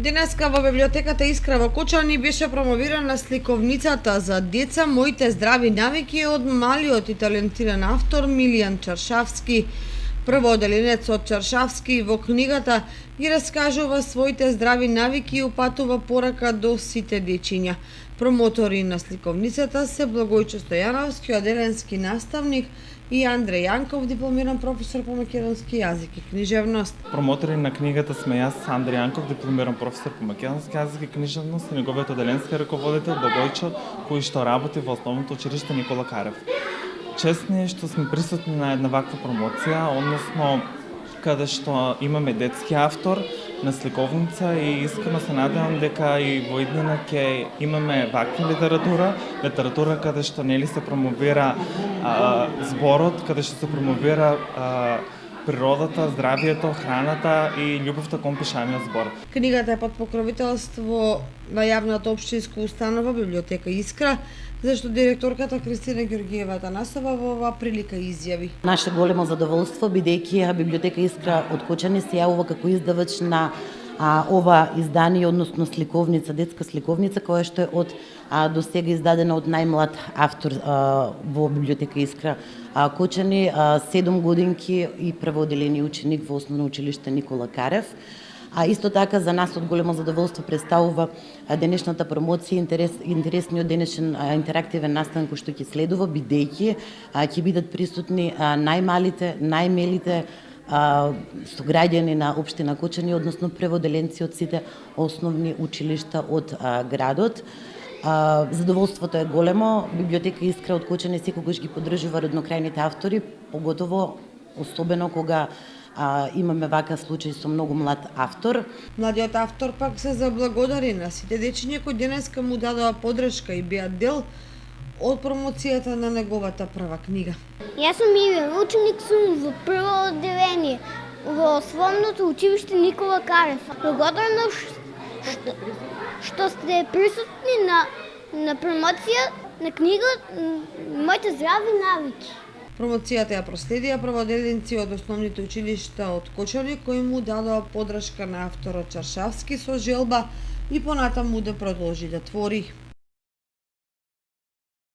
Денеска во библиотеката Искра во Кочани беше промовирана сликовницата за деца "Моите здрави навики" од малиот и талентиран автор Милијан Чаршавски. Преводеленец од Чаршавски во книгата ги раскажува своите здрави навики и упатува порака до сите дечиња. Промотори на сликовницата се Благојче Стојановски, оделенски наставник, и Андреј Јанков, дипломиран професор по македонски јазик и книжевност. Промотори на книгата сме јас, Андреј Јанков, дипломиран професор по македонски јазик и книжевност, и неговиот оделенски раководител Благојче, кој што работи во основното училиште Никола Карев. Чест ни е што сме присутни на една ваква промоција, односно каде што имаме детски автор на сликовница и искрено се надевам дека и во иднина ќе имаме ваква литература каде што нели се промовира зборот, каде што се промовира природата, здравието, храната и љубовта кон пишаниот збор. Книгата е под покровителство на јавната општинска установа библиотека Искра, зашто директорката Кристина Ѓорѓиева Атанасова во оваа прилика изјави: Наше големо задоволство, бидејќи библиотека Искра од Кочани се јавува како издавач на ова издание, односно сликовница, детска сликовница, која што е од до сега издадена од најмлад автор во библиотека Искра Кочани, 7 годинки и прводелени ученик во основно училиште Никола Карев. Исто така за нас од големо задоволство представува денешната промоција, интересниот денешен интерактивен настан кој што ќе следува, бидејќи ќе бидат присутни најмалите, најмелите сограѓани на општина Кочани, односно преводеленци од сите основни училишта од градот. Задоволството е големо. Библиотека Искра од Кочани секогаш ги поддржува роднокрајните автори, поготово особено кога имаме вака случај со многу млад автор. Младиот автор пак се заблагодари на сите дечиња кои денеска му дадоа поддршка и беа дел од промоцијата на неговата прва книга. Јас сум Милијан, ученик сум во прво одделение во основното училиште Никола Карев. Благодарна што сте присутни на промоција на книга "Моите здрави навики". Промоцијата ја проследија прводеленци од основните училишта од Кочани кои му дадоа поддршка на авторот Чаршавски со желба и понатаму да продолжи да твори.